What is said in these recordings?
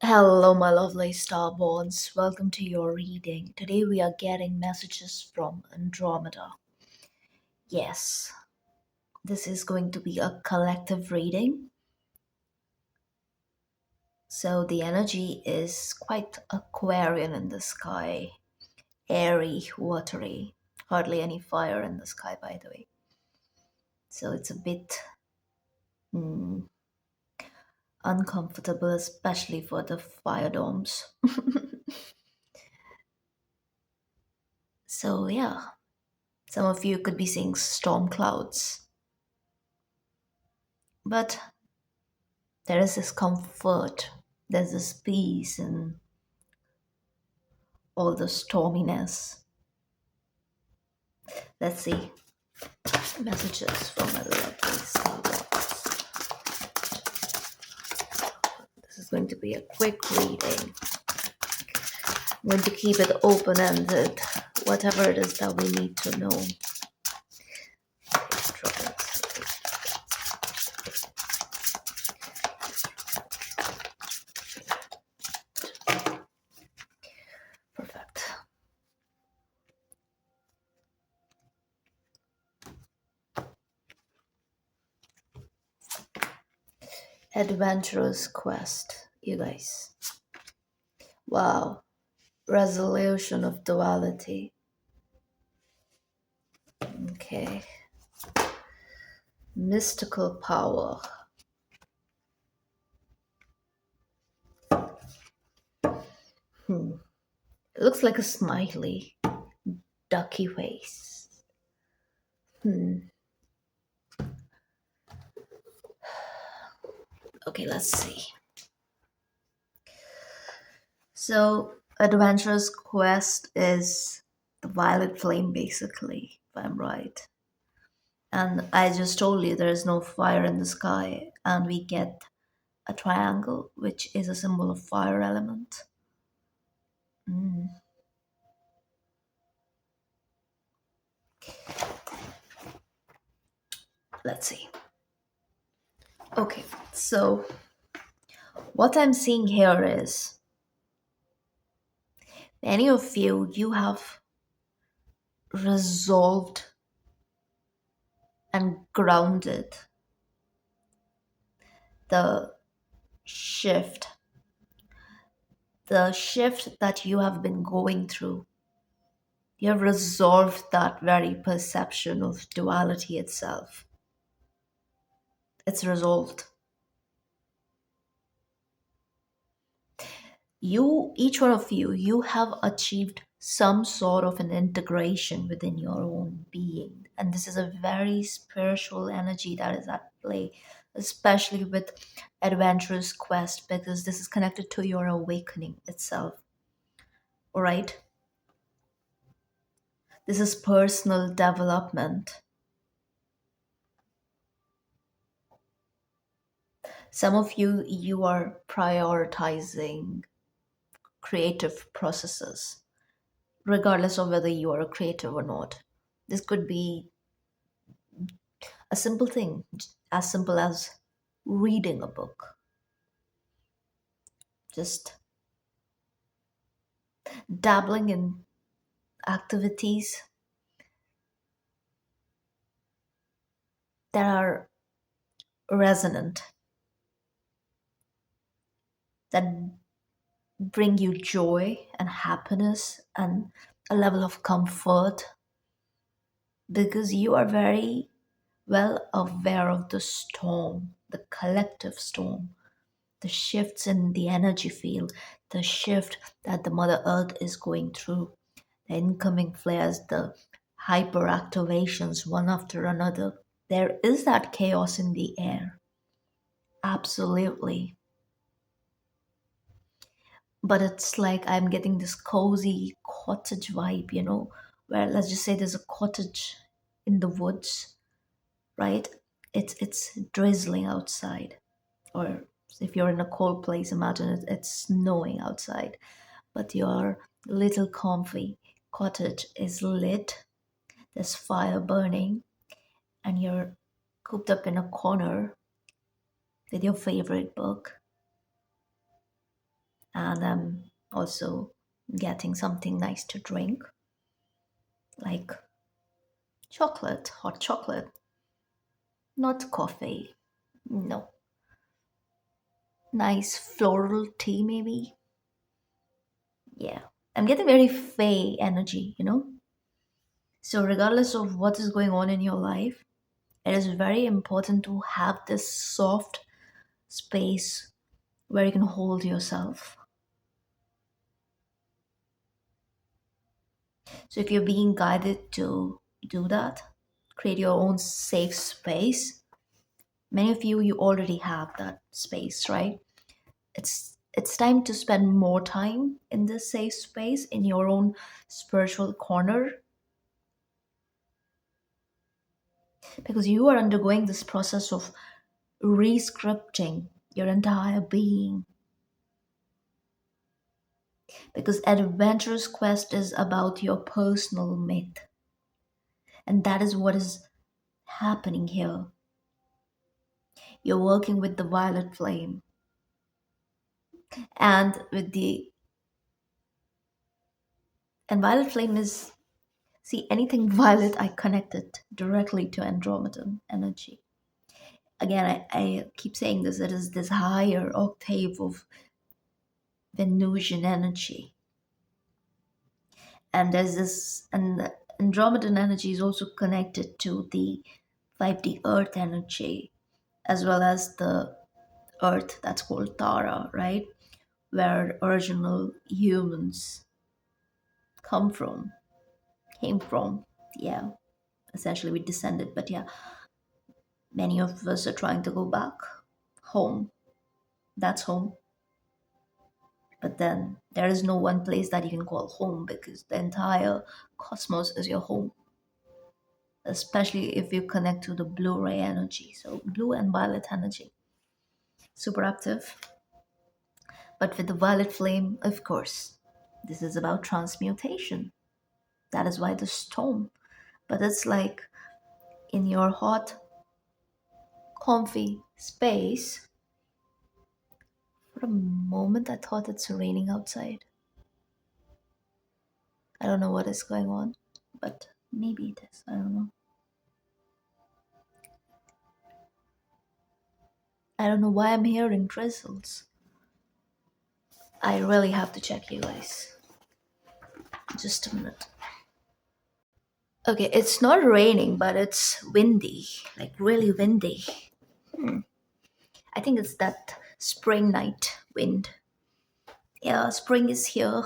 Hello, my lovely starborns. Welcome to your reading. Today we are getting messages from Andromeda. Yes, this is going to be a collective reading. So the energy is quite Aquarian in the sky, airy, watery, hardly any fire in the sky, by the way. So it's a bit mm, uncomfortable, especially for the fire domes. So, yeah, some of you could be seeing storm clouds. But there is this comfort, there's this peace in all the storminess. Let's see messages from my lovely starbucks. This is going to be a quick reading. I'm going to keep it open ended, whatever it is that we need to know. Perfect. Adventurous quest, you guys. Wow. Resolution of duality. Okay. Mystical power. It looks like a smiley, ducky face. Okay, let's see. So, Adventurous Quest is the violet flame, basically, if I'm right. And I just told you there is no fire in the sky, and we get a triangle, which is a symbol of fire element. Let's see. Okay, so what I'm seeing here is many of you have resolved and grounded the shift, the shift that you have been going through. You have resolved that very perception of duality itself. It's resolved. Each one of you have achieved some sort of an integration within your own being. And this is a very spiritual energy that is at play, especially with Adventurous Quest, because this is connected to your awakening itself. All right? This is personal development. Some of you are prioritizing creative processes, regardless of whether you are a creative or not. This could be a simple thing, as simple as reading a book, just dabbling in activities that are resonant, that bring you joy and happiness and a level of comfort, because you are very well aware of the storm, the collective storm, the shifts in the energy field, the shift that the Mother Earth is going through, the incoming flares, the hyperactivations one after another. There is that chaos in the air. Absolutely. But it's like I'm getting this cozy cottage vibe, where let's just say there's a cottage in the woods, right? It's drizzling outside. Or if you're in a cold place, imagine it's snowing outside. But your little comfy cottage is lit, there's fire burning, and you're cooped up in a corner with your favorite book. And I'm also getting something nice to drink, like chocolate, hot chocolate, not coffee. No, nice floral tea, maybe. Yeah, I'm getting very fey energy. So, regardless of what is going on in your life, it is very important to have this soft space where you can hold yourself. So, if you're being guided to do that, create your own safe space. Many of you already have that space, right? It's time to spend more time in this safe space in your own spiritual corner, because you are undergoing this process of rescripting your entire being, because adventurous quest is about your personal myth, and that is what is happening here. You're working with the violet flame, and with the and violet flame is, see, anything violet I connect it directly to Andromedan energy. Again, I keep saying this, it is this higher octave of Venusian energy. And there's this, and the Andromedan energy is also connected to the 5D earth energy, as well as the earth that's called Tara, right? Where original humans come from, came from. Yeah, essentially we descended, but yeah, many of us are trying to go back home. That's home. But then there is no one place that you can call home, because the entire cosmos is your home, especially if you connect to the blue ray energy. So, blue and violet energy, super active. But with the violet flame, of course, this is about transmutation. That is why the storm. But it's like in your hot, comfy space. For a moment, I thought it's raining outside. I don't know what is going on, but maybe it is. I don't know. I don't know why I'm hearing drizzles. I really have to check, you guys. Just a minute. Okay, it's not raining, but it's windy, like really windy. I think it's that spring night wind. Yeah, spring is here,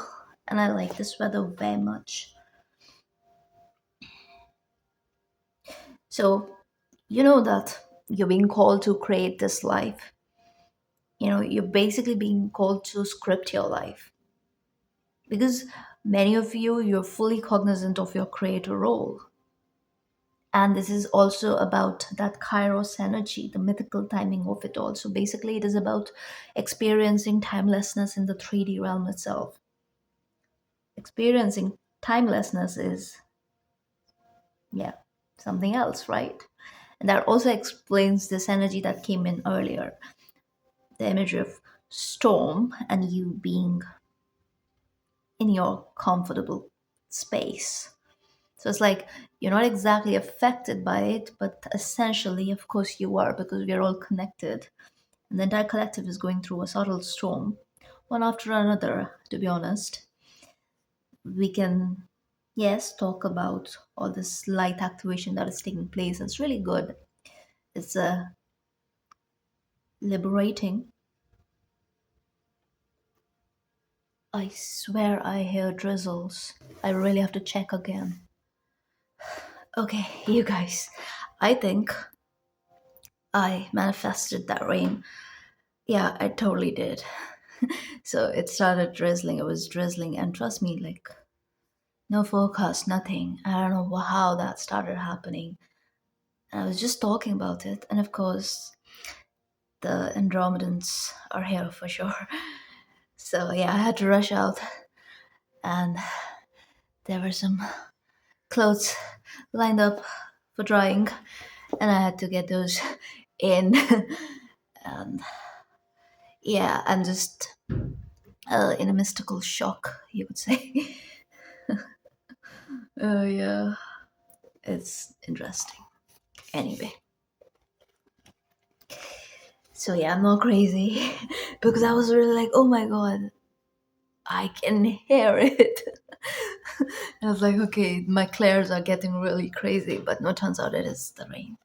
and I like this weather very much. So, you know that you're being called to create this life. You're basically being called to script your life, because many of you're fully cognizant of your creator role. And this is also about that kairos energy, the mythical timing of it all. So basically it is about experiencing timelessness in the 3D realm itself. Experiencing timelessness is, yeah, something else, right? And that also explains this energy that came in earlier, the imagery of storm and you being in your comfortable space. So it's like you're not exactly affected by it, but essentially, of course, you are, because we are all connected. And the entire collective is going through a subtle storm, one after another, to be honest. We can, yes, talk about all this light activation that is taking place. It's really good. It's liberating. I swear I hear drizzles. I really have to check again. Okay, you guys, I think I manifested that rain. Yeah, I totally did. So it started drizzling. It was drizzling, and trust me, like no forecast, nothing. I don't know how that started happening. And I was just talking about it, and of course, the Andromedans are here for sure. So yeah, I had to rush out, and there were some clothes lined up for drying, and I had to get those in. And yeah, I'm just in a mystical shock, you could say. Yeah, it's interesting. Anyway, so yeah, I'm not crazy because I was really like, oh my god, I can hear it. I was like, okay, my clairs are getting really crazy, but no, turns out it is the rain.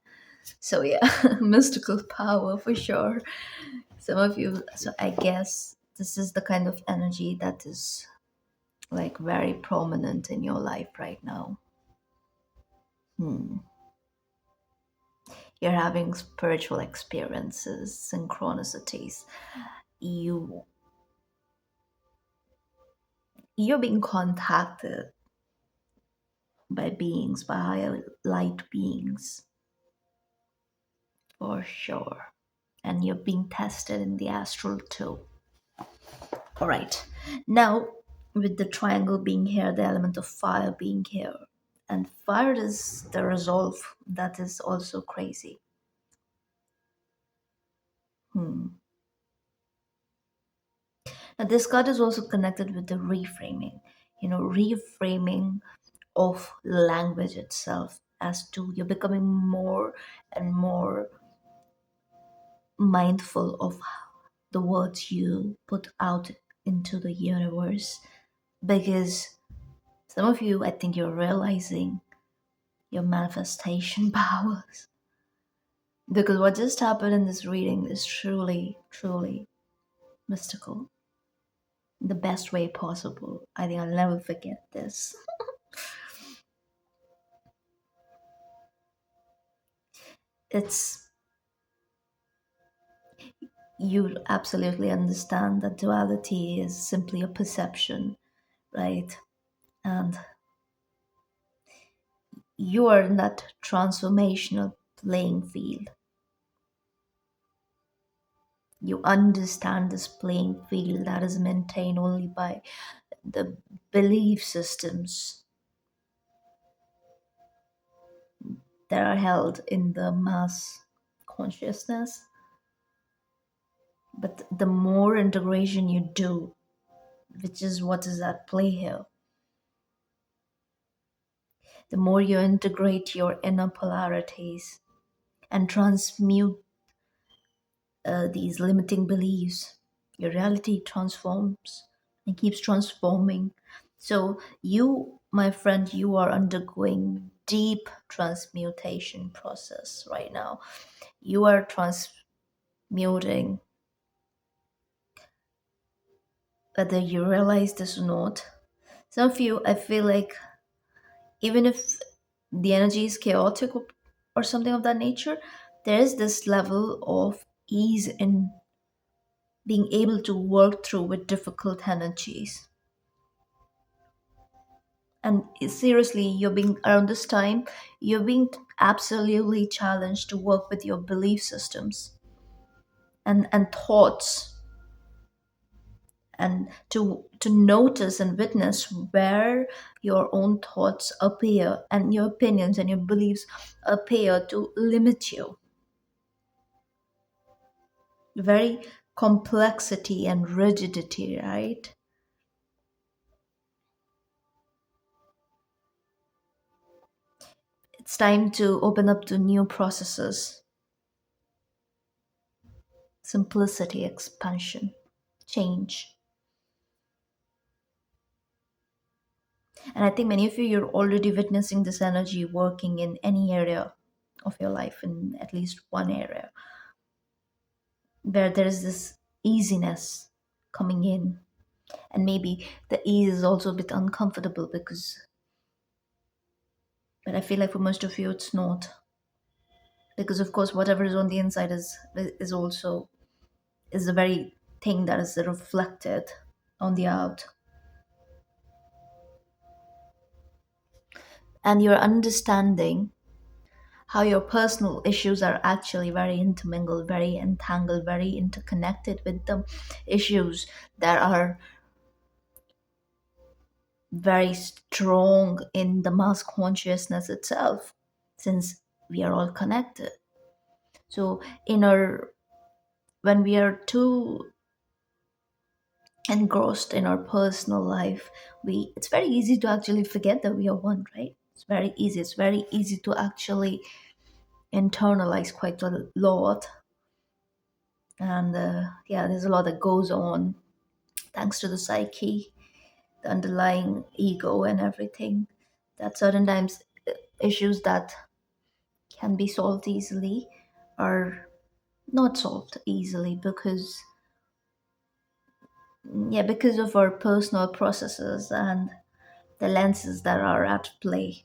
So yeah, mystical power for sure. Some of you, so I guess this is the kind of energy that is like very prominent in your life right now. Hmm. You're having spiritual experiences, synchronicities. You you're being contacted by beings, by higher light beings, for sure. And you're being tested in the astral too. All right. Now, with the triangle being here, the element of fire being here, and fire is the resolve that is also crazy. Hmm. Now, this card is also connected with the reframing, reframing of language itself, as to you're becoming more and more mindful of the words you put out into the universe. Because some of you, I think you're realizing your manifestation powers. Because what just happened in this reading is truly, truly mystical. The best way possible. I think I'll never forget this. It's, you absolutely understand that duality is simply a perception, right? And you are in that transformational playing field. You understand this playing field that is maintained only by the belief systems that are held in the mass consciousness. But the more integration you do, which is what is at play here, the more you integrate your inner polarities and transmute these limiting beliefs, your reality transforms and keeps transforming. So, you, my friend, you are undergoing deep transmutation process right now. You are transmuting, whether you realize this or not. Some of you, I feel like, even if the energy is chaotic or something of that nature, there is this level of ease in being able to work through with difficult energies. And seriously, you're being, around this time, you're being absolutely challenged to work with your belief systems and thoughts, and to notice and witness where your own thoughts appear and your opinions and your beliefs appear to limit you. Very complexity and rigidity, right? It's time to open up to new processes, simplicity, expansion, change. And I think many of you, you're already witnessing this energy working in any area of your life, in at least one area, where there is this easiness coming in. And maybe the ease is also a bit uncomfortable because, but I feel like for most of you, it's not. Because, of course, whatever is on the inside is also is the very thing that is reflected on the out. And you're understanding how your personal issues are actually very intermingled, very entangled, very interconnected with the issues that are very strong in the mass consciousness itself, since we are all connected. So, in our, when we are too engrossed in our personal life, we it's very easy to actually forget that we are one, right? It's very easy to actually internalize quite a lot. And yeah, there's a lot that goes on thanks to the psyche, the underlying ego and everything, that certain times issues that can be solved easily are not solved easily because, yeah, because of our personal processes and the lenses that are at play.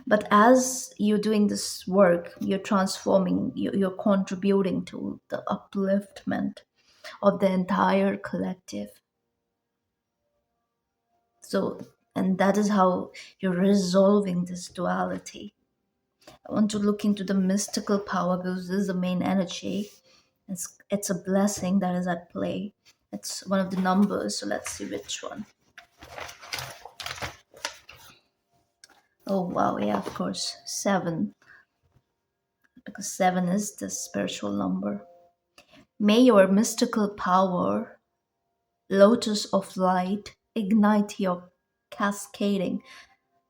But as you're doing this work, you're transforming, you're contributing to the upliftment of the entire collective. So, and that is how you're resolving this duality. I want to look into the mystical power because this is the main energy. It's a blessing that is at play. It's one of the numbers, so let's see which one. Oh wow, yeah, of course, seven, because seven is the spiritual number. May your mystical power, lotus of light, ignite your cascading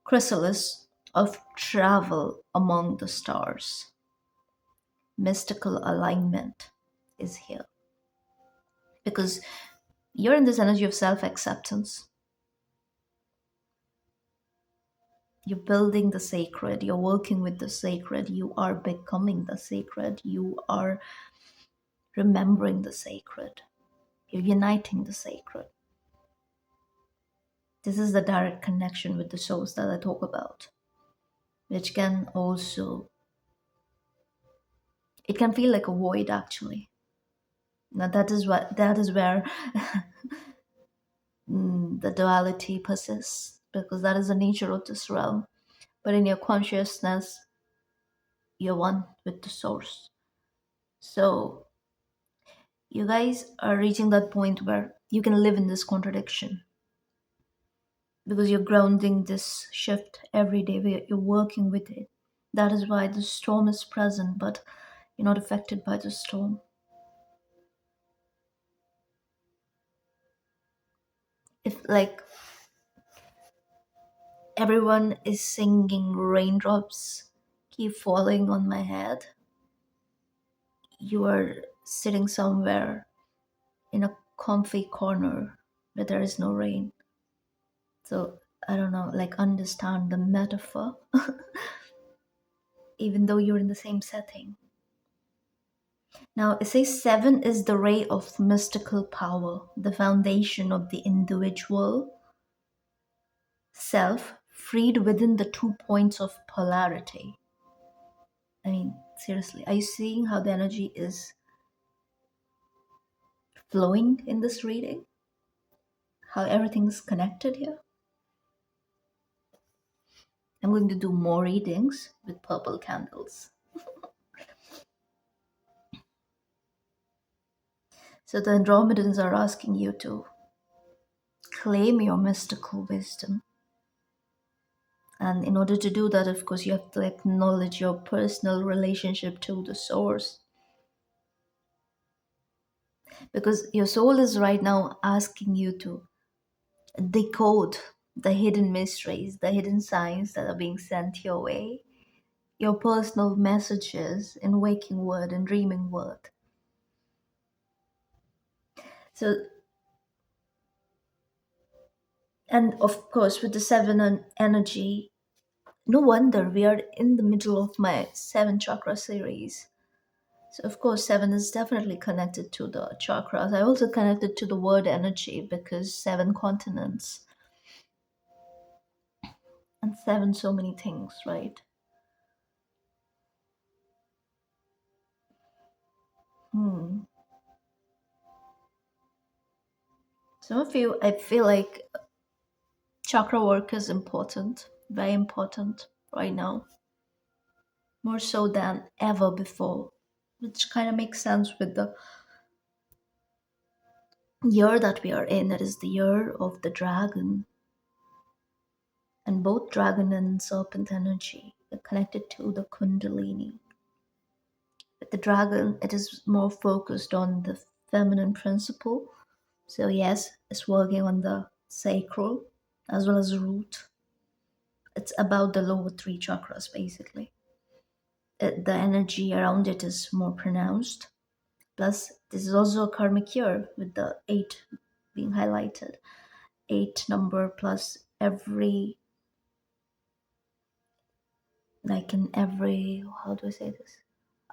chrysalis of travel among the stars. Mystical alignment is here because you're in this energy of self acceptance. You're building the sacred, you're working with the sacred, you are becoming the sacred, you are remembering the sacred, you're uniting the sacred. This is the direct connection with the souls that I talk about, which can also, it can feel like a void actually. Now that is where the duality persists, because that is the nature of this realm. But in your consciousness, you're one with the source. So you guys are reaching that point where you can live in this contradiction because you're grounding this shift every day. You're working with it. That is why the storm is present, but you're not affected by the storm. If like everyone is singing raindrops keep falling on my head, you are sitting somewhere in a comfy corner where there is no rain. So I don't know, like understand the metaphor, even though you're in the same setting. Now it says seven is the ray of mystical power, the foundation of the individual self, freed within the 2 points of polarity. I mean, seriously, are you seeing how the energy is flowing in this reading? How everything's connected here? I'm going to do more readings with purple candles. So the Andromedans are asking you to claim your mystical wisdom. And in order to do that, of course, you have to acknowledge your personal relationship to the source. Because your soul is right now asking you to decode the hidden mysteries, the hidden signs that are being sent your way, your personal messages in waking word and dreaming word. So, and of course, with the seven energy, no wonder we are in the middle of my seven chakra series. So, of course, seven is definitely connected to the chakras. I also connected to the word energy because seven continents and seven so many things, right? Hmm. Some of you, I feel like chakra work is important, very important right now, more so than ever before, which kind of makes sense with the year that we are in. That is the year of the dragon, and both dragon and serpent energy are connected to the kundalini. With the dragon, it is more focused on the feminine principle. So yes, it's working on the sacral as well as the root. It's about the lower three chakras basically. The energy around it is more pronounced. Plus, this is also a karmic year with the eight being highlighted. Eight number plus every, like in every, how do I say this?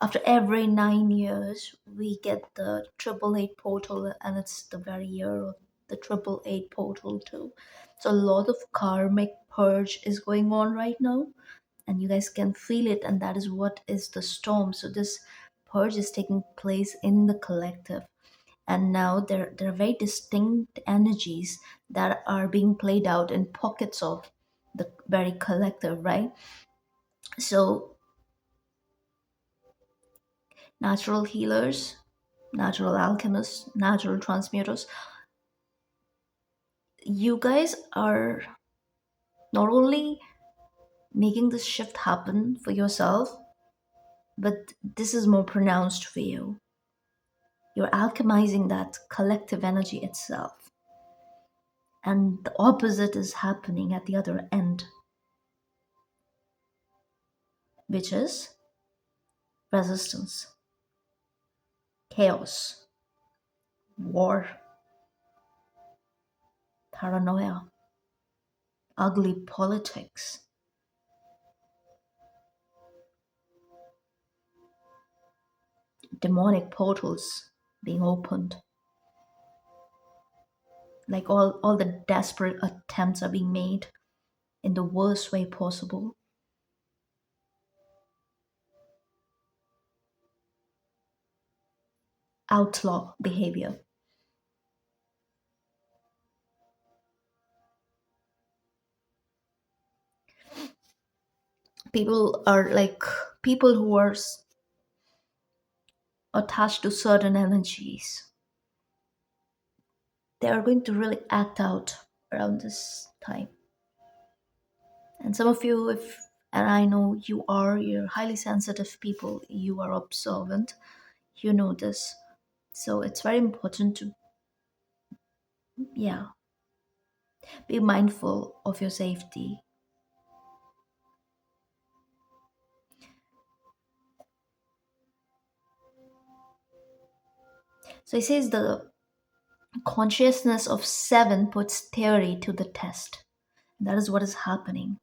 After every 9 years, we get the triple eight portal, and it's the very year of the triple eight portal too. So a lot of karmic purge is going on right now, and you guys can feel it, and that is what is the storm. So this purge is taking place in the collective, and now there are very distinct energies that are being played out in pockets of the very collective, right? So natural healers, natural alchemists, natural transmuters, you guys are not only making this shift happen for yourself, but this is more pronounced for you. You're alchemizing that collective energy itself. And the opposite is happening at the other end, which is resistance, chaos, war, paranoia, ugly politics, demonic portals being opened. Like all the desperate attempts are being made in the worst way possible. Outlaw behavior. People are like people who are attached to certain energies. They are going to really act out around this time. And some of you, if and I know you're highly sensitive people, you are observant, you know this. So it's very important to, yeah, be mindful of your safety. So it says the consciousness of seven puts theory to the test. That is what is happening.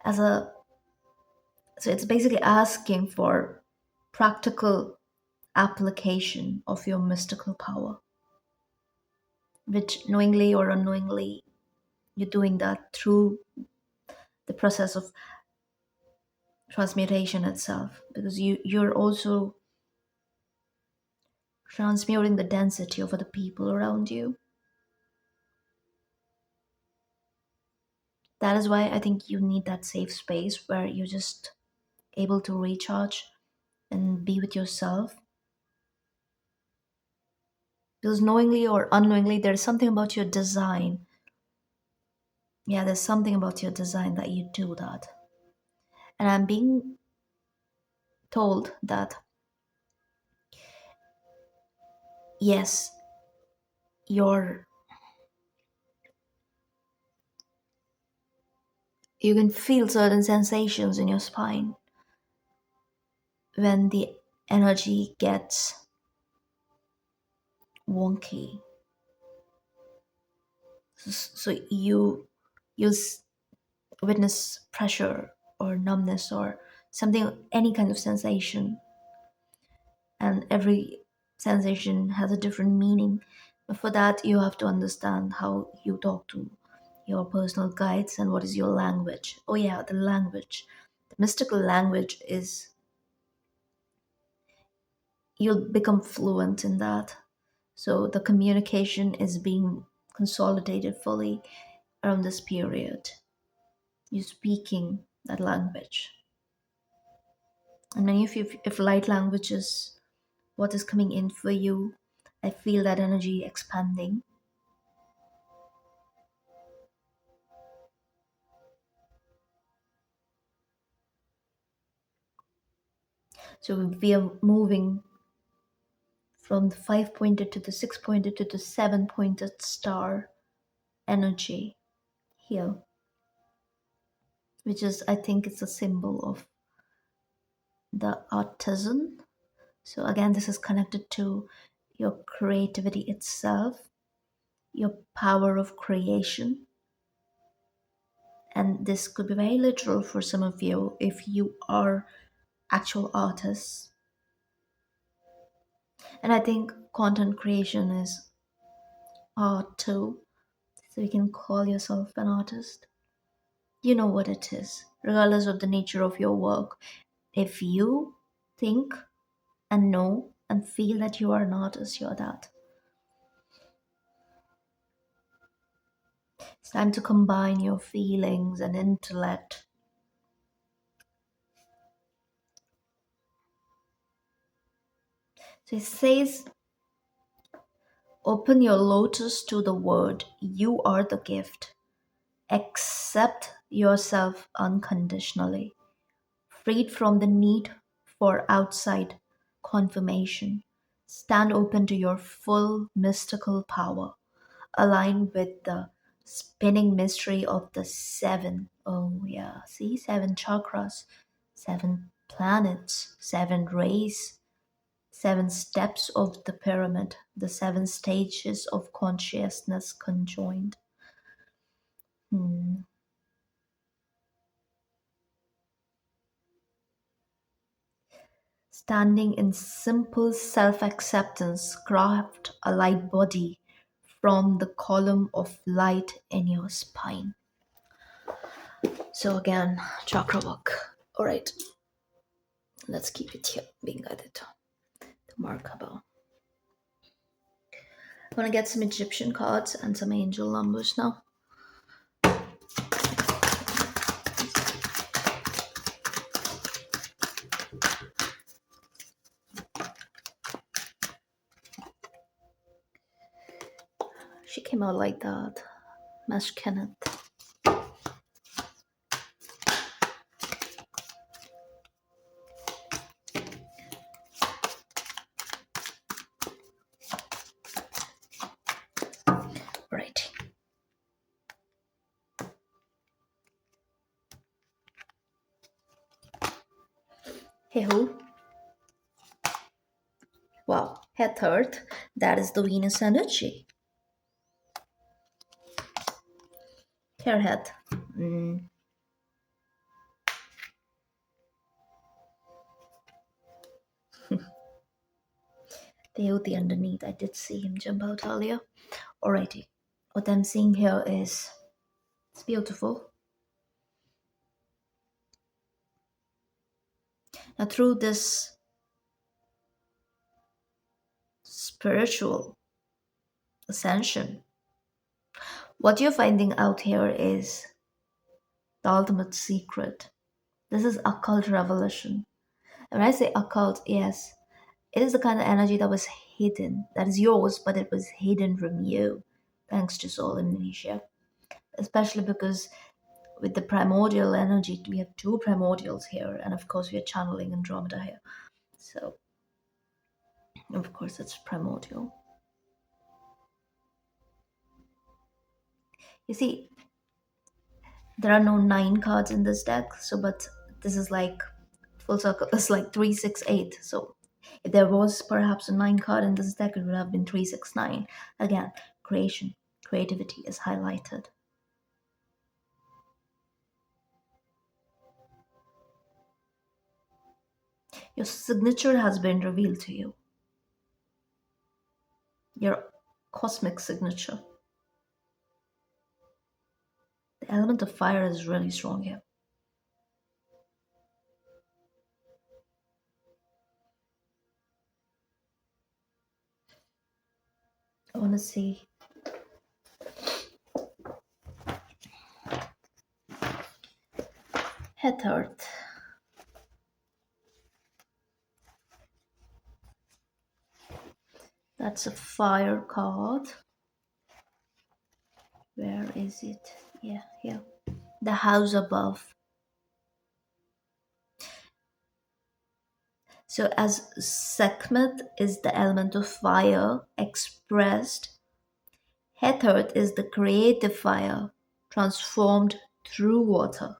As a so it's basically asking for practical application of your mystical power, which knowingly or unknowingly you're doing that through the process of transmutation itself, because you're also transmuting the density of other people around you. That is why I think you need that safe space where you're just able to recharge and be with yourself. Because knowingly or unknowingly, there's something about your design. Yeah, there's something about your design that you do that. And I'm being told that, yes, your you can feel certain sensations in your spine when the energy gets wonky. So you'll witness pressure or numbness or something, any kind of sensation, and every sensation has a different meaning. But for that, you have to understand how you talk to your personal guides and what is your language. Oh yeah, the language, the mystical language is, you'll become fluent in that. So the communication is being consolidated fully around this period. You're speaking that language. And many of you, if light language is what is coming in for you, I feel that energy expanding. So we are moving from the five pointed to the six pointed to the seven pointed star energy here, which is, I think, it's a symbol of the artisan. So again, this is connected to your creativity itself, your power of creation. And this could be very literal for some of you if you are actual artists. And I think content creation is art too. So you can call yourself an artist. You know what it is, regardless of the nature of your work. If you think and know and feel that you are an artist, you're that. It's time to combine your feelings and intellect. So it says, open your lotus to the word. You are the gift. Accept yourself unconditionally, freed from the need for outside confirmation. Stand open to your full mystical power. Align with the spinning mystery of the seven. Oh, yeah. See, seven chakras, seven planets, seven rays, seven steps of the pyramid, the seven stages of consciousness conjoined. Hmm. Standing in simple self acceptance, craft a light body from the column of light in your spine. So, again, chakra work. All right, let's keep it here, being guided to Markaba. I'm gonna get some Egyptian cards and some angel numbers now. She came out like that. Mash Kenneth. Right. Hey ho. Wow. Hathors. That is the Venus energy. Hairhead. Mm. The underneath. I did see him jump out earlier. Alrighty. What I'm seeing here is it's beautiful. Now through this spiritual ascension, what you're finding out here is the ultimate secret. This is occult revelation. And when I say occult, yes, it is the kind of energy that was hidden, that is yours, but it was hidden from you, thanks to Soul Amnesia. Especially because with the primordial energy, we have two primordials here, and of course, we are channeling Andromeda here. So, of course, it's primordial. You see, there are no nine cards in this deck, so but this is like full circle. It's like 368. So if there was perhaps a nine card in this deck, it would have been 369. Again, creation, creativity is highlighted. Your signature has been revealed to you. Your cosmic signature. The element of fire is really strong here. I want to see. Hathors. That's a fire card. Where is it? Yeah, here. The house above. So, as Sekhmet is the element of fire expressed, Hethert is the creative fire transformed through water.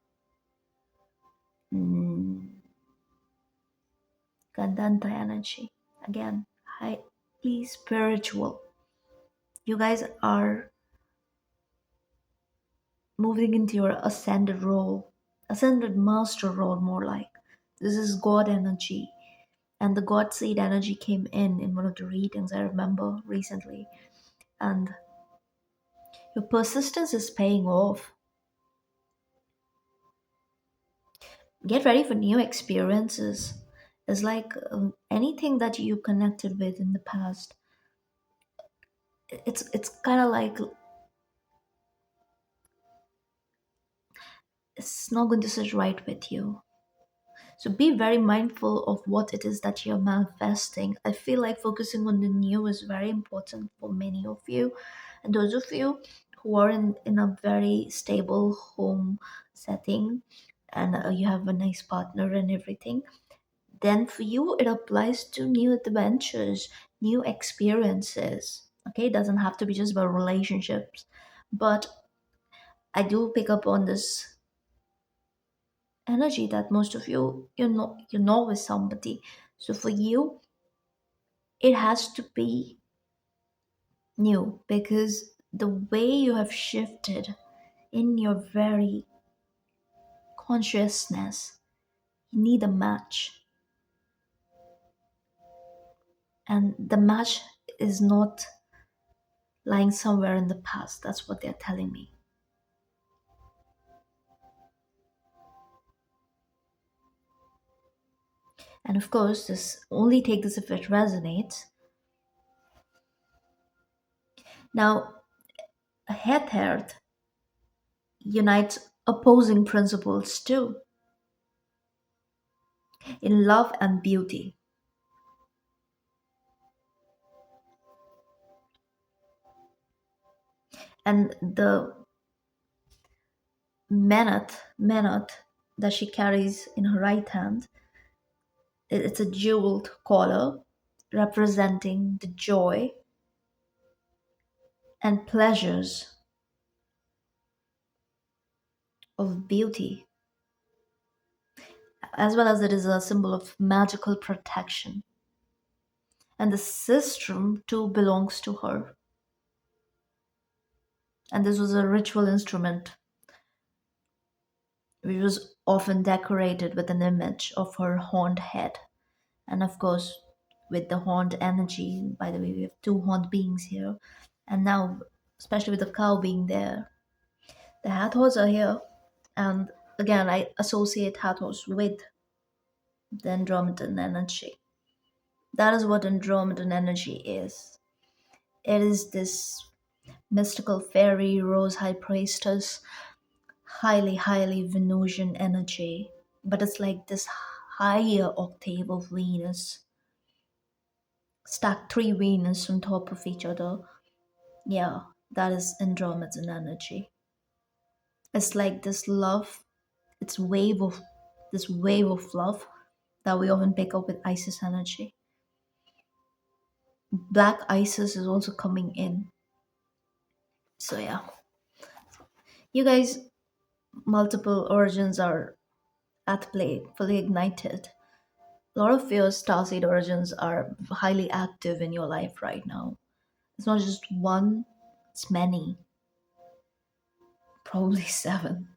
Mm, Gandanta energy. Again, highly spiritual. You guys are moving into your ascended master role, more like. This is God energy. And the God seed energy came in one of the readings I remember recently. And your persistence is paying off. Get ready for new experiences. It's like anything that you connected with in the past. It's kind of like it's not going to sit right with you. So be very mindful of what it is that you're manifesting. I feel like focusing on the new is very important for many of you. And those of you who are in a very stable home setting and you have a nice partner and everything, then for you it applies to new adventures, new experiences. Okay, it doesn't have to be just about relationships. But I do pick up on this energy that most of you know with somebody. So for you it has to be new because the way you have shifted in your very consciousness, you need a match, and the match is not lying somewhere in the past. That's what they're telling me. And of course, this only take this if it resonates. Now, a head unites opposing principles too, in love and beauty. And the Menat that she carries in her right hand, it's a jeweled collar representing the joy and pleasures of beauty, as well as it is a symbol of magical protection. And the sistrum too belongs to her. And this was a ritual instrument which was often decorated with an image of her horned head. And of course, with the horned energy, by the way, we have two horned beings here. And now, especially with the cow being there, the Hathors are here. And again, I associate Hathors with the Andromedan energy. That is what Andromedan energy is. It is this mystical fairy, rose high priestess, highly Venusian energy. But it's like this higher octave of Venus, stack three Venus on top of each other. Yeah, that is Andromedan energy. It's like this love, it's this wave of love that we often pick up with Isis energy. Black Isis is also coming in. So yeah, you guys, multiple origins are at play, fully ignited. A lot of your starseed origins are highly active in your life right now. It's not just one, it's many, probably seven.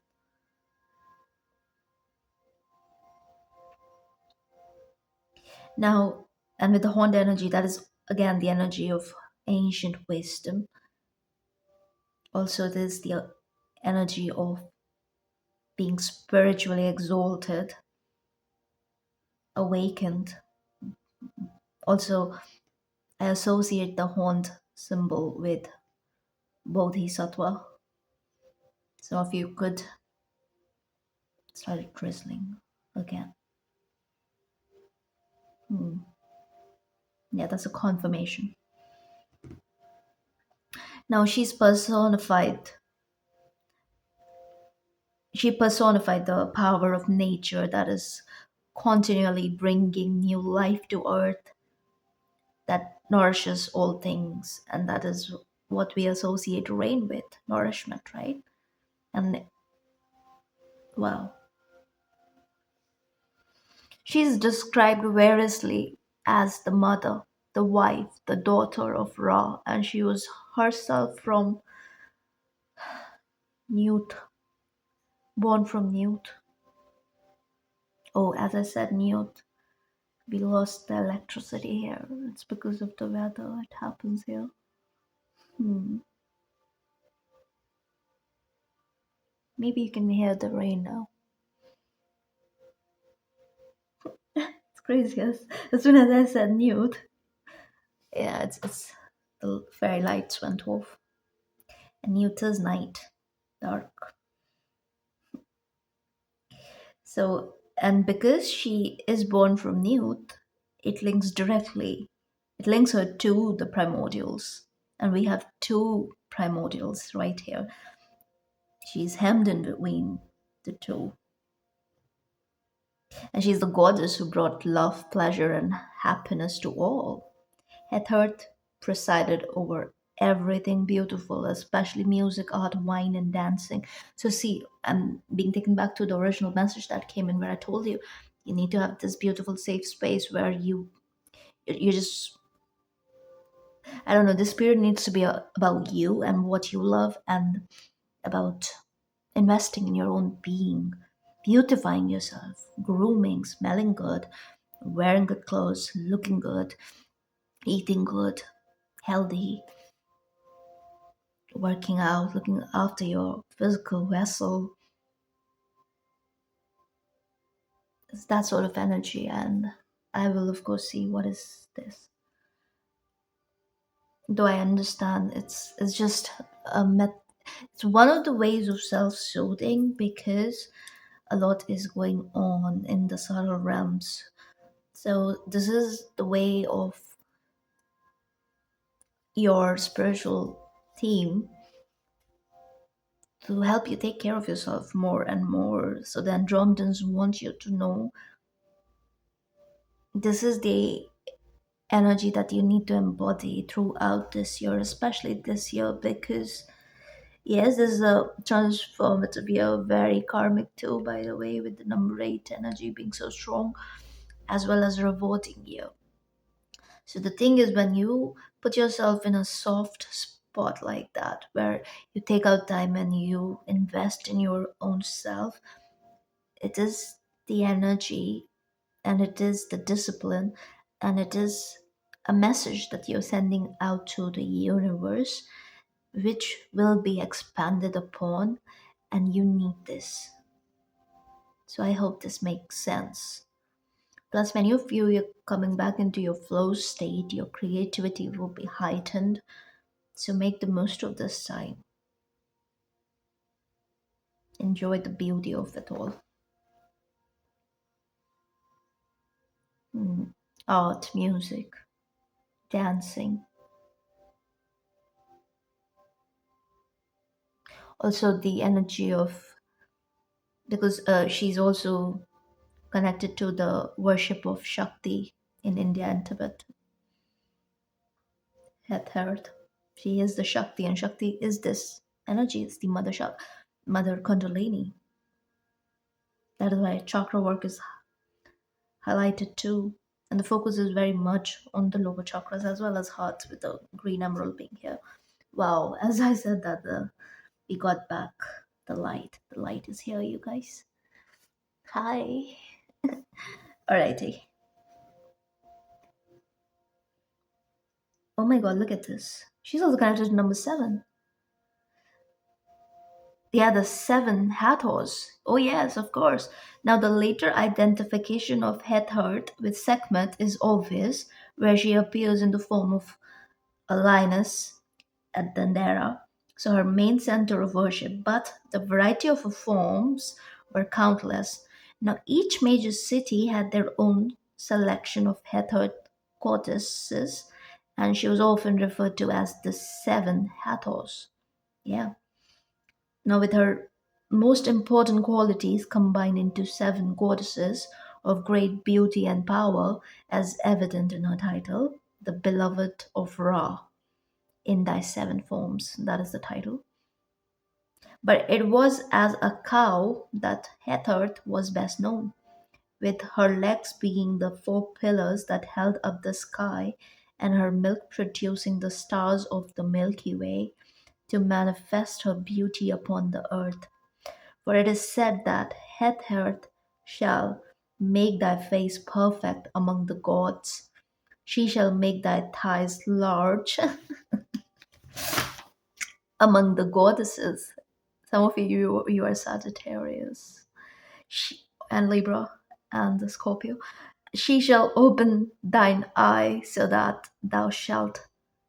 Now, and with the horned energy, that is again the energy of ancient wisdom. Also, there's the energy of being spiritually exalted, awakened. Also, I associate the horned symbol with Bodhisattva. Some of you could start it drizzling again. Hmm. Yeah, that's a confirmation. Now she personified the power of nature that is continually bringing new life to earth that nourishes all things. And that is what we associate rain with, nourishment, right? And well, she's described variously as the mother, the wife, the daughter of Ra, and she was herself from Newt, born from Newt. Oh, as I said, Newt. We lost the electricity here. It's because of the weather. It happens here. Hmm. Maybe you can hear the rain now. It's crazy. As soon as I said Newt, yeah, it's the fairy lights went off. And Newt is night, dark. So, and because she is born from Newt, it links directly. It links her to the primordials. And we have two primordials right here. She's hemmed in between the two. And she's the goddess who brought love, pleasure, and happiness to all. Hathor presided over everything beautiful, especially music, art, wine, and dancing. So, see, I'm being taken back to the original message that came in where I told you you need to have this beautiful, safe space where you just, I don't know, the spirit needs to be about you and what you love and about investing in your own being, beautifying yourself, grooming, smelling good, wearing good clothes, looking good, eating good, healthy, working out, looking after your physical vessel. It's that sort of energy, and I will, of course, see what is this. Though I understand it's just it's one of the ways of self-soothing because a lot is going on in the subtle realms. So this is the way of your spiritual team to help you take care of yourself more and more. So the Andromedans want you to know this is the energy that you need to embody throughout this year, especially this year, because yes, this is a transformative year, very karmic too, by the way, with the number eight energy being so strong, as well as a rewarding year. So the thing is, when you put yourself in a soft spot like that, where you take out time and you invest in your own self, it is the energy and it is the discipline and it is a message that you're sending out to the universe, which will be expanded upon, and you need this. So I hope this makes sense. Plus, when you feel you're coming back into your flow state, your creativity will be heightened. So make the most of this time. Enjoy the beauty of it all. Mm. Art, music, dancing. Also, the energy of, because she's also connected to the worship of Shakti in India and Tibet. Hath heard. She is the Shakti, and Shakti is this energy. It's the Mother Kundalini. That is why chakra work is highlighted too. And the focus is very much on the lower chakras as well as hearts with the green emerald being here. Wow, as I said that we got back the light. The light is here, you guys. Hi. Alrighty. Oh my god, look at this. She's also connected to number seven. Yeah, the seven Hathors. Oh yes, of course. Now the later identification of Hathor with Sekhmet is obvious, where she appears in the form of a lioness at Dandara, so her main center of worship, but the variety of her forms were countless. Now each major city had their own selection of Hathor goddesses, and she was often referred to as the seven Hathors. Yeah. Now with her most important qualities combined into seven goddesses of great beauty and power, as evident in her title, The Beloved of Ra in Thy Seven Forms. That is the title. But it was as a cow that Hathor was best known, with her legs being the four pillars that held up the sky, and her milk producing the stars of the Milky Way to manifest her beauty upon the earth. For it is said that Hathor shall make thy face perfect among the gods. She shall make thy thighs large among the goddesses. Some of you are Sagittarius she, and Libra and the Scorpio. She shall open thine eye so that thou shalt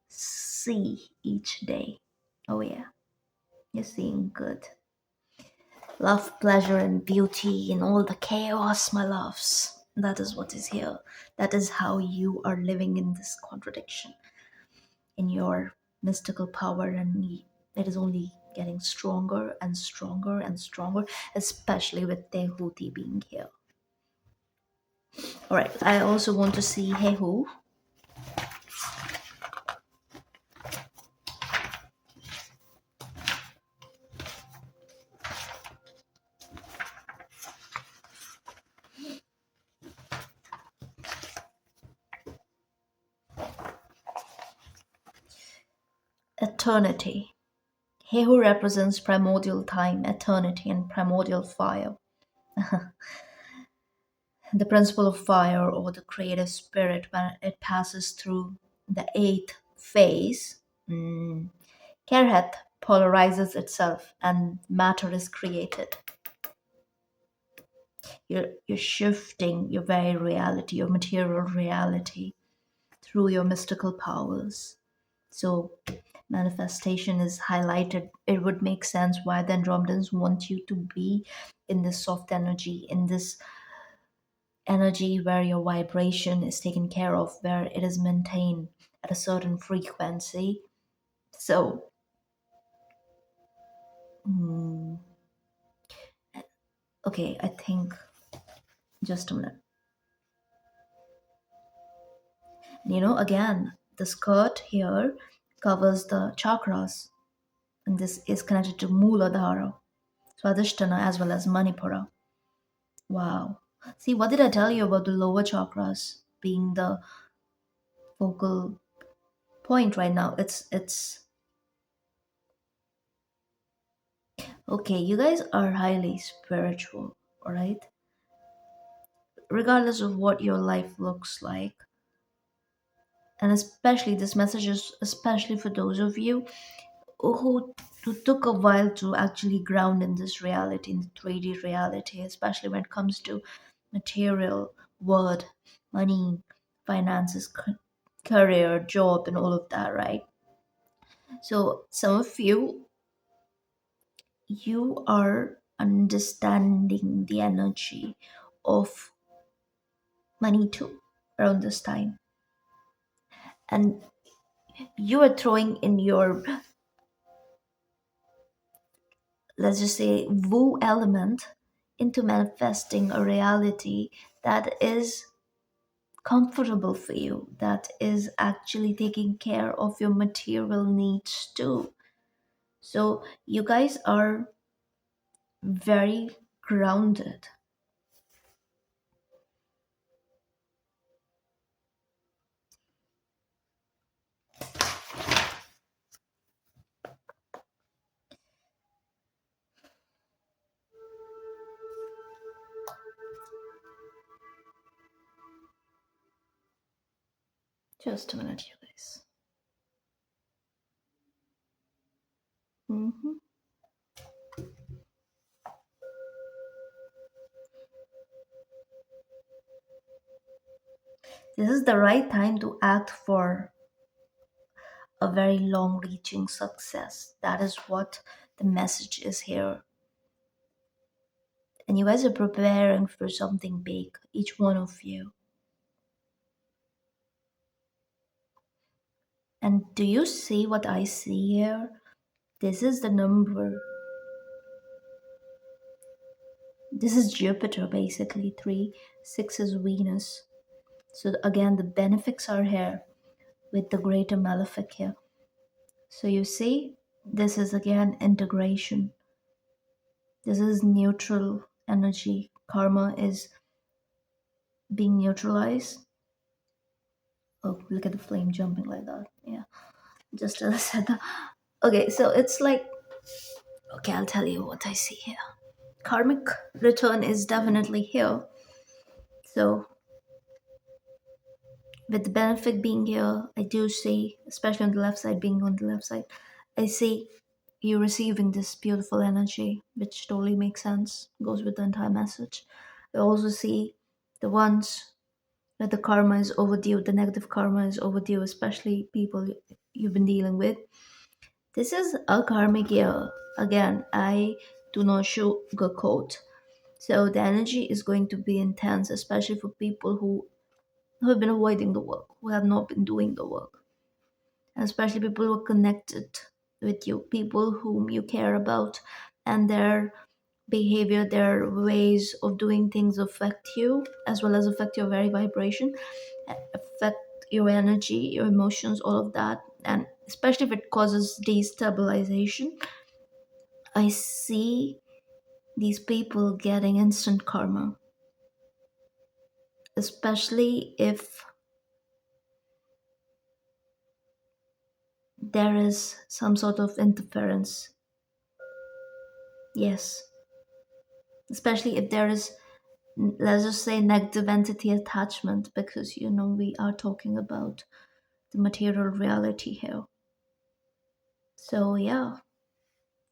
see each day. Oh yeah, you're seeing good. Love, pleasure, and beauty in all the chaos, my loves. That is what is here. That is how you are living in this contradiction, in your mystical power, and it is only getting stronger and stronger and stronger, especially with Tehuti being here. All right, I also want to see Hehu. Eternity. Hehu represents primordial time, eternity, and primordial fire. The principle of fire, or the creative spirit, when it passes through the eighth phase, Kerhet polarizes itself and matter is created. You're shifting your very reality, your material reality, through your mystical powers. So manifestation is highlighted. It would make sense why the Andromedans want you to be in this soft energy, in this energy where your vibration is taken care of, where it is maintained at a certain frequency. So, okay, I think just a minute. Again, the skirt here covers the chakras, and this is connected to Mooladhara, Swadhisthana, as well as Manipura. Wow. See, what did I tell you about the lower chakras being the focal point right now? It's okay, you guys are highly spiritual, all right? Regardless of what your life looks like. And especially this message is especially for those of you who took a while to actually ground in this reality, in the 3D reality, especially when it comes to material, word, money, finances, career, job, and all of that, right? So some of you are understanding the energy of money too around this time, and you are throwing in your, let's just say, woo element into manifesting a reality that is comfortable for you, that is actually taking care of your material needs too. So you guys are very grounded. Just a minute, you guys. Mhm. This is the right time to act for a very long reaching success. That is what the message is here. And you guys are preparing for something big, each one of you. And do you see what I see here? This is the number This is Jupiter basically, 3, 6 is Venus. So again, the benefics are here with the greater malefic here. So you see, this is again integration. This is neutral energy. Karma is being neutralized. Oh, look at the flame jumping like that. Yeah, just as I said that. Okay, so it's like, okay, I'll tell you what I see here. Karmic return is definitely here. So, with the benefit being here, I do see, especially on the left side, being on the left side, I see you receiving this beautiful energy, which totally makes sense, goes with the entire message. I also see the ones that the karma is overdue, the negative karma is overdue, especially people you've been dealing with. This is a karmic year. Again, I do not sugarcoat. So the energy is going to be intense, especially for people who have been avoiding the work, who have not been doing the work, and especially people who are connected with you, people whom you care about, and their behavior, their ways of doing things affect you as well as affect your very vibration, affect your energy, your emotions, all of that. And especially if it causes destabilization, I see these people getting instant karma, especially if there is some sort of interference. Yes, especially if there is, let's just say, negative entity attachment, because we are talking about the material reality here. So yeah,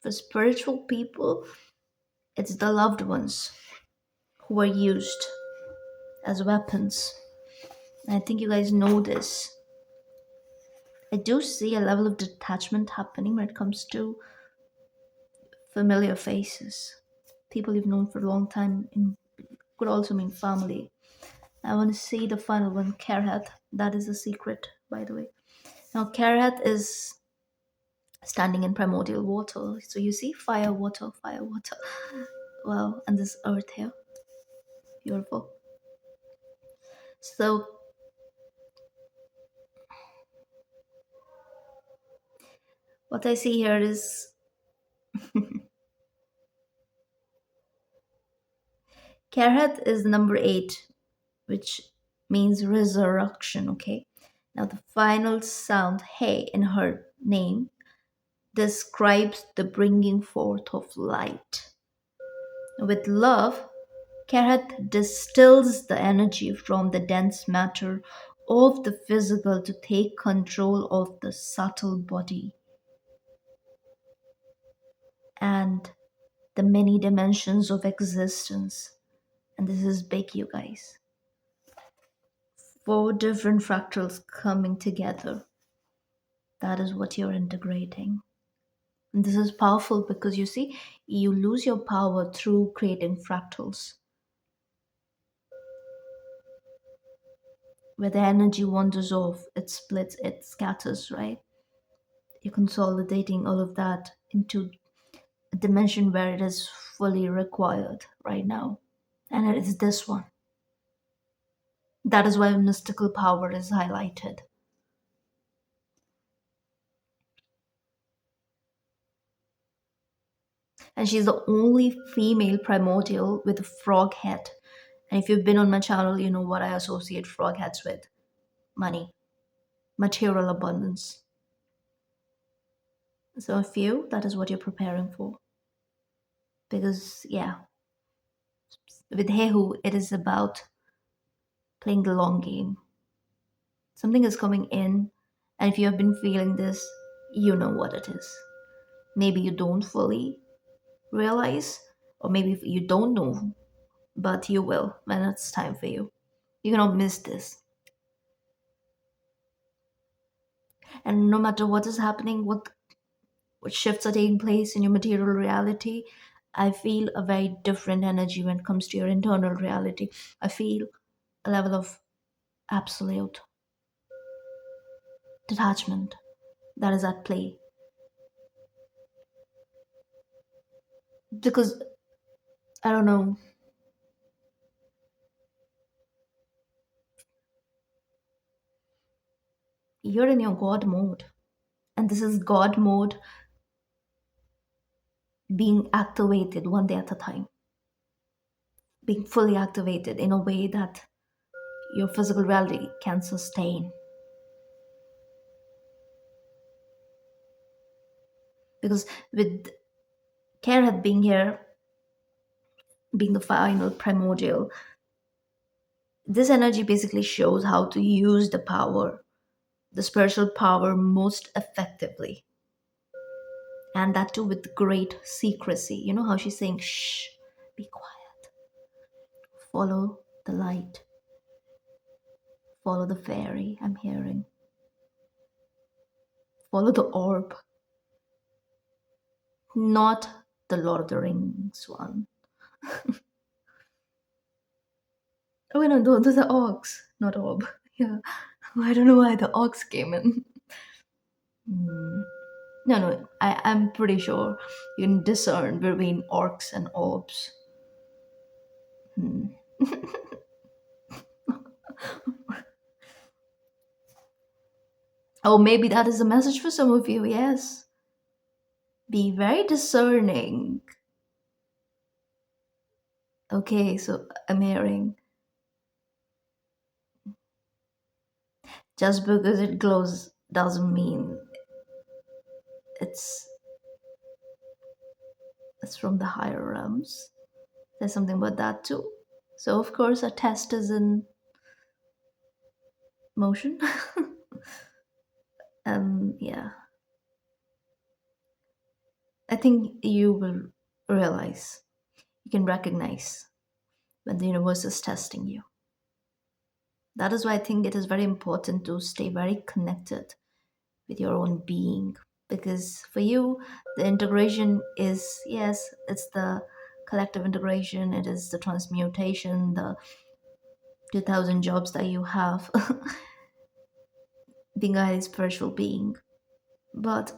for spiritual people, it's the loved ones who are used as weapons. And I think you guys know this. I do see a level of detachment happening when it comes to familiar faces, people you've known for a long time. Could also mean family. I want to see the final one, Kerhat. That is a secret, by the way. Now, Kerhat is standing in primordial water. So you see fire, water, fire, water. Wow, and this earth here. Beautiful. So, what I see here is Kerhat is number 8, which means resurrection, okay? Now, the final sound, hey, in her name, describes the bringing forth of light. With love, Karat distills the energy from the dense matter of the physical to take control of the subtle body and the many dimensions of existence. And this is big, you guys. 4 different fractals coming together. That is what you're integrating. And this is powerful because you see, you lose your power through creating fractals. Where the energy wanders off, it splits, it scatters, right? You're consolidating all of that into a dimension where it is fully required right now. And it is this one. That is why mystical power is highlighted. And she's the only female primordial with a frog head. And if you've been on my channel, you know what I associate frog heads with: money, material abundance. So, if you, that is what you're preparing for. Because, yeah, with Hehu, it is about playing the long game. Something is coming in, and if you have been feeling this, you know what it is. Maybe you don't fully realize, or maybe you don't know, but you will when it's time for you. You cannot miss this. And no matter what is happening, what shifts are taking place in your material reality, I feel a very different energy when it comes to your internal reality. I feel a level of absolute detachment that is at play. Because, I don't know, you're in your God mode. And this is God mode being activated one day at a time, being fully activated in a way that your physical reality can sustain. Because with Kerhat being here, being the final primordial, this energy basically shows how to use the power, the spiritual power, most effectively. And that too with great secrecy. You know how she's saying, shh, be quiet, follow the light, follow the fairy I'm hearing, follow the orb, not the Lord of the Rings one. Oh, wait, no, those are orcs, not orb. Yeah. I don't know why the orcs came in. Hmm. No, no, I'm pretty sure you can discern between orcs and orbs. Hmm. Oh, maybe that is a message for some of you, yes. Be very discerning. Okay, so I'm hearing just because it glows doesn't mean it's it's from the higher realms. There's something about that too. So of course a test is in motion. Yeah. I think you will realize, you can recognize when the universe is testing you. That is why I think it is very important to stay very connected with your own being. Because for you, the integration is, yes, it's the collective integration, it is the transmutation, the 2000 jobs that you have, being a highly spiritual being. But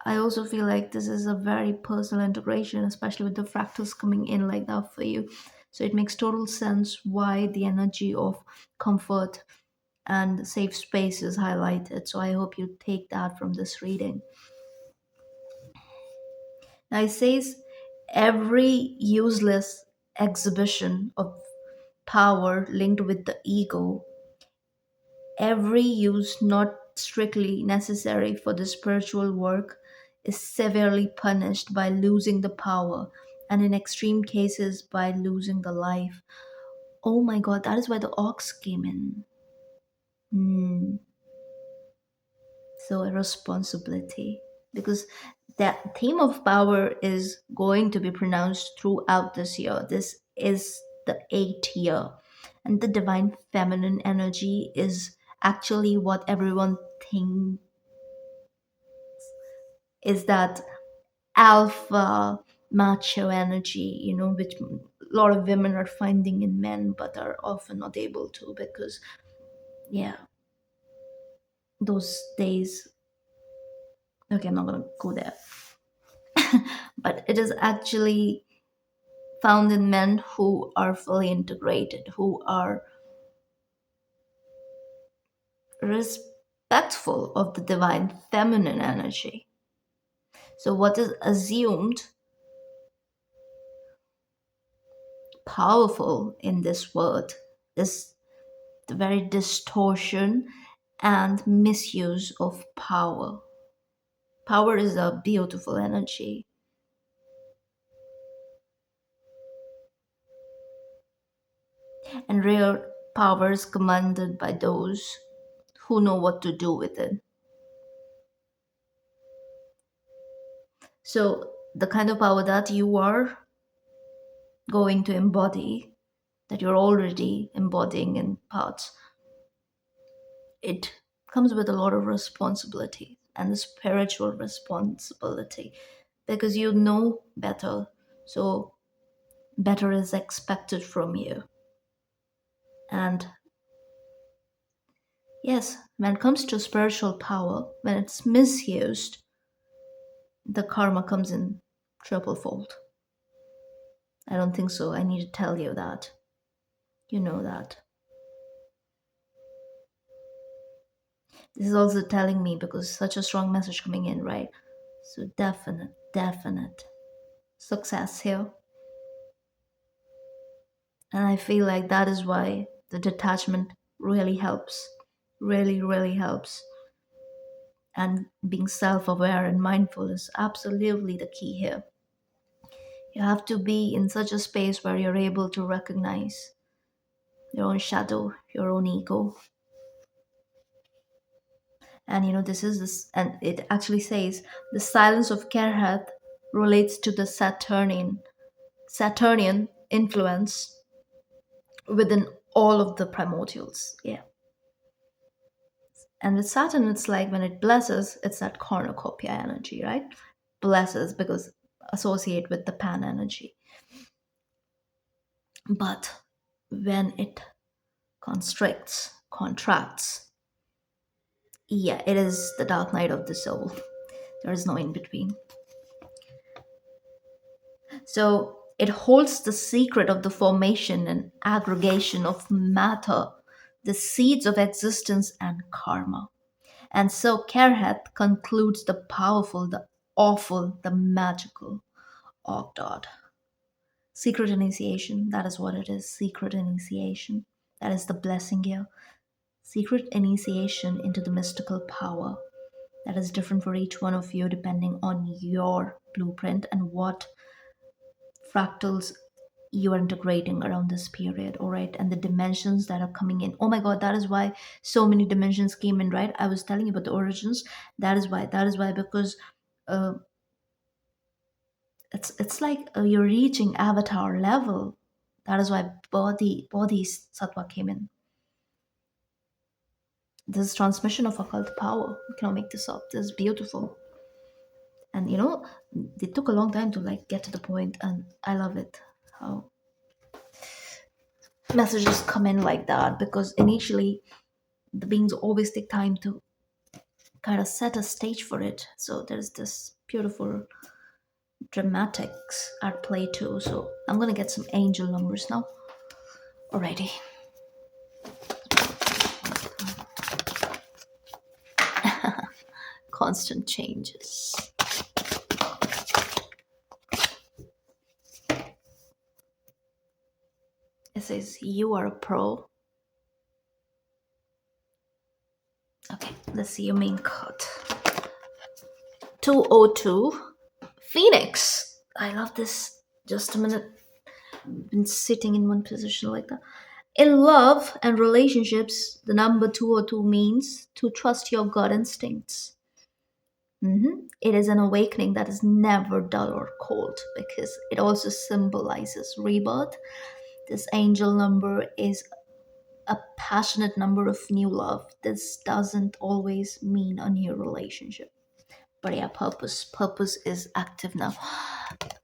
I also feel like this is a very personal integration, especially with the fractals coming in like that for you. So it makes total sense why the energy of comfort and safe space is highlighted. So I hope you take that from this reading. Now it says every useless exhibition of power linked with the ego, every use not strictly necessary for the spiritual work, is severely punished by losing the power, and in extreme cases, by losing the life. Oh my god, that is why the ox came in. Hmm. So, a responsibility. Because that theme of power is going to be pronounced throughout this year. This is the 8th year. And the divine feminine energy is actually what everyone thinks is that alpha macho energy, which a lot of women are finding in men but are often not able to because, yeah, those days. Okay, I'm not gonna go there. But it is actually found in men who are fully integrated, who are respectful of the divine feminine energy. So, what is assumed powerful in this word is the very distortion and misuse of power. Power is a beautiful energy, and real power is commanded by those who know what to do with it. So, the kind of power that you are going to embody, that you're already embodying in parts, it comes with a lot of responsibility and the spiritual responsibility because you know better. So, better is expected from you. And yes, when it comes to spiritual power, when it's misused, the karma comes in triple fold. I don't think so. I need to tell you that. You know that. This is also telling me because such a strong message coming in, right? So definite success here. And I feel like that is why the detachment really helps. Really helps. And being self aware and mindful is absolutely the key here. You have to be in such a space where you're able to recognize your own shadow, your own ego. And this is this, and it actually says the silence of Kerhath relates to the Saturnian influence within all of the primordials. Yeah. And with Saturn, it's like when it blesses, it's that cornucopia energy, right? Blesses because associate with the pan energy. But when it constricts, contracts, yeah, it is the dark night of the soul. There is no in between. So it holds the secret of the formation and aggregation of matter, the seeds of existence and karma. And so Kerheth concludes the powerful, the awful, the magical Ogdod. Secret initiation, that is what it is. Secret initiation. That is the blessing here. Secret initiation into the mystical power that is different for each one of you depending on your blueprint and what fractals you are integrating around this period, all right, and the dimensions that are coming in. Oh my god, that is why so many dimensions came in, right? I was telling you about the origins. That is why because uh, it's like you're reaching avatar level. That is why body sattva came in. This transmission of occult power, you cannot make this up. This is beautiful. And they took a long time to like get to the point, and I love it how messages come in like that, because initially the beings always take time to kind of set a stage for it. So there's this beautiful dramatics at play too. So I'm gonna get some angel numbers now. Alrighty. Constant changes. It says you are a pro. Okay, let's see your main card. 202 Phoenix. I love this. Just a minute. Been sitting in one position like that. In love and relationships, the number 202 means to trust your gut instincts. It is an awakening that is never dull or cold because it also symbolizes rebirth. This angel number is a passionate number of new love. This doesn't always mean a new relationship. But yeah, purpose is active now.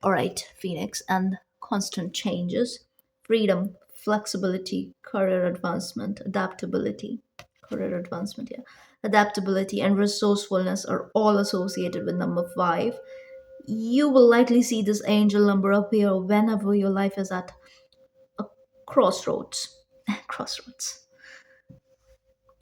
All right, Phoenix, and constant changes, freedom, flexibility, career advancement, adaptability, career advancement, yeah, adaptability and resourcefulness are all associated with number 5. You will likely see this angel number appear whenever your life is at a crossroads. Crossroads.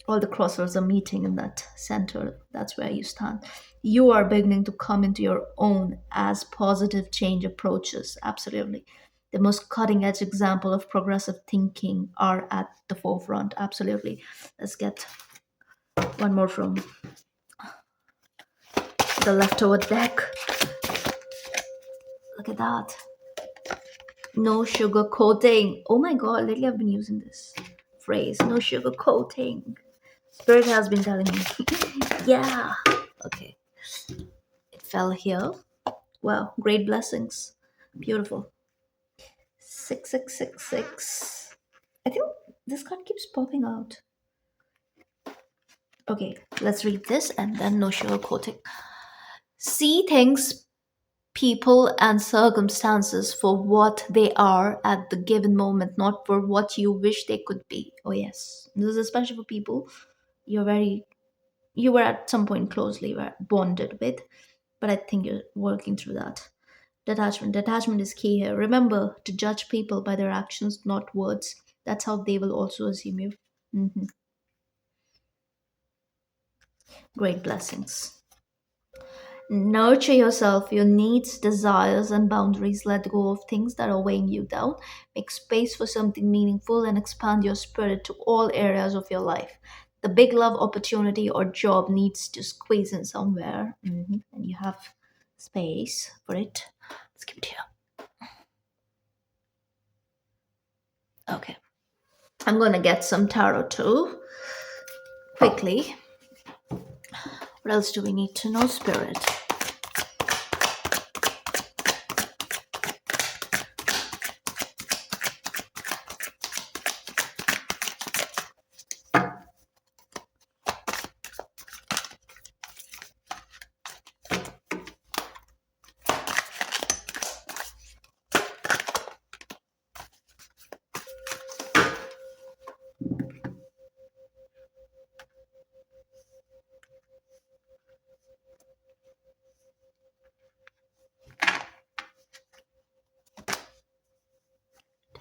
All the crossroads are meeting in that center. That's where you stand. You are beginning to come into your own as positive change approaches. Absolutely. The most cutting edge example of progressive thinking are at the forefront. Absolutely. Let's get one more from the leftover deck. Look at that. No sugar coating. Oh my god, lately I've been using this phrase. No sugar coating. Spirit has been telling me. Yeah. Okay. It fell here. Wow, great blessings. Beautiful. 6666. I think this card keeps popping out. Okay, let's read this and then no sugarcoating. See things, people, and circumstances for what they are at the given moment, not for what you wish they could be. Oh, yes. This is especially for people you were at some point closely bonded with, but I think you're working through that. Detachment is key here. Remember to judge people by their actions, not words. That's how they will also assume you. Mhm. Great blessings. Nurture yourself, your needs, desires, and boundaries. Let go of things that are weighing you down. Make space for something meaningful and expand your spirit to all areas of your life. The big love opportunity or job needs to squeeze in somewhere, and you have space for it. Let's keep it here. Okay. I'm gonna get some tarot too, quickly. What else do we need to know, Spirit?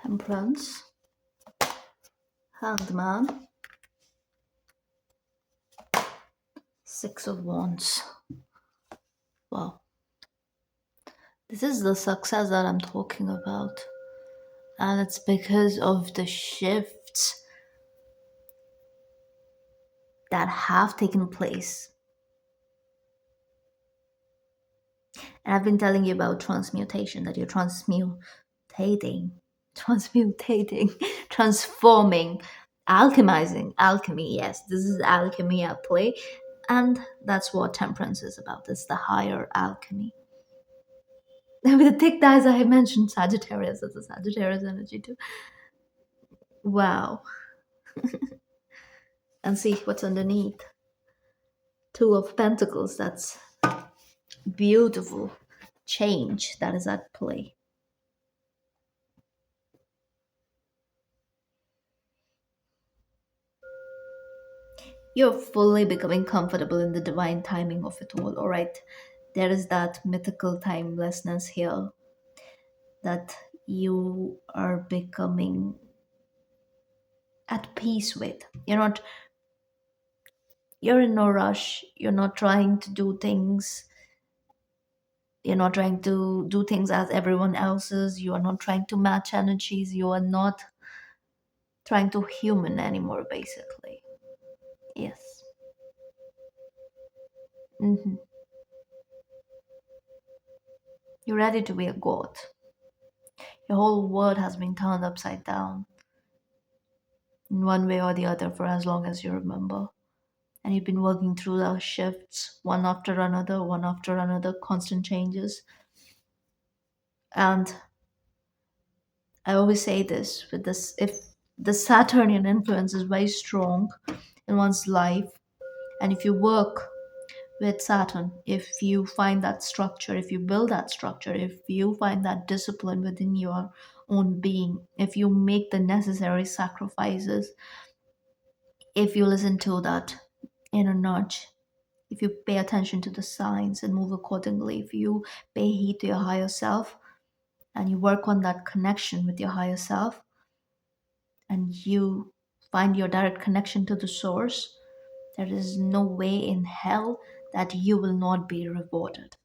Temperance, Hanged Man, Six of Wands. Wow. This is the success that I'm talking about. And it's because of the shifts that have taken place. And I've been telling you about transmutation, that you're transmutating, transforming, alchemizing, alchemy. Yes, this is alchemy at play. And that's what temperance is about. It's the higher alchemy. And with the thick thighs, I mentioned Sagittarius. That's a Sagittarius energy too. Wow. And see what's underneath. Two of Pentacles. That's beautiful change that is at play. You're fully becoming comfortable in the divine timing of it all right? There is that mythical timelessness here that you are becoming at peace with. You're in no rush. You're not trying to do things. You're not trying to do things as everyone else's. You are not trying to match energies. You are not trying to human anymore, basically. Yes. hmm You're ready to be a god. Your whole world has been turned upside down in one way or the other for as long as you remember. And you've been working through those shifts one after another, constant changes. And I always say this with this: if the Saturnian influence is very strong in one's life, and if you work with Saturn, if you find that structure, if you build that structure, if you find that discipline within your own being, if you make the necessary sacrifices, if you listen to that inner nudge, if you pay attention to the signs and move accordingly, if you pay heed to your higher self and you work on that connection with your higher self and you find your direct connection to the source, there is no way in hell that you will not be rewarded.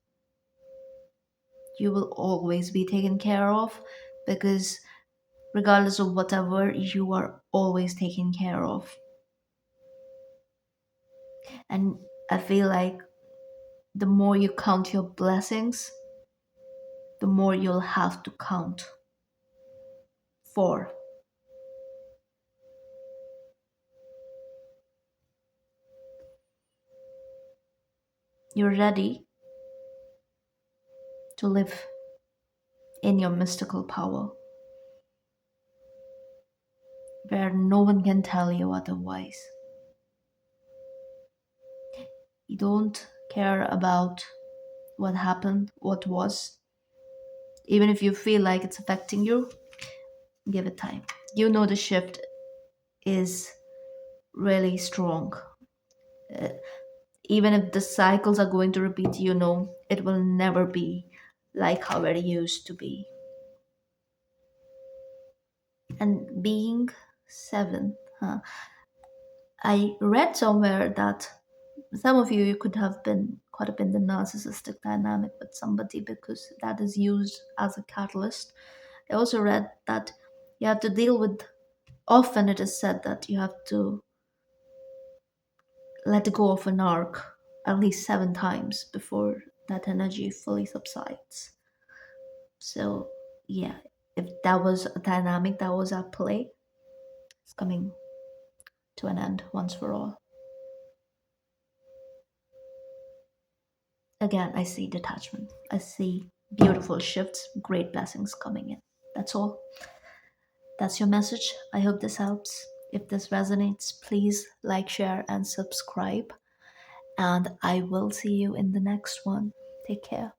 You will always be taken care of because regardless of whatever, you are always taken care of. And I feel like the more you count your blessings, the more you'll have to count for. You're ready to live in your mystical power, where no one can tell you otherwise. You don't care about what happened, what was. Even if you feel like it's affecting you, give it time. You know the shift is really strong. Uh, Even if the cycles are going to repeat, you know it will never be like how it used to be. And being seven, huh? I read somewhere that Some of you could have been caught up in the narcissistic dynamic with somebody because that is used as a catalyst. I also read that you have to deal with, often it is said that you have to let go of an arc at least 7 times before that energy fully subsides. So, yeah, if that was a dynamic that was at play, it's coming to an end once for all. Again, I see detachment. I see beautiful shifts, great blessings coming in. That's all. That's your message. I hope this helps. If this resonates, please like, share, and subscribe. And I will see you in the next one. Take care.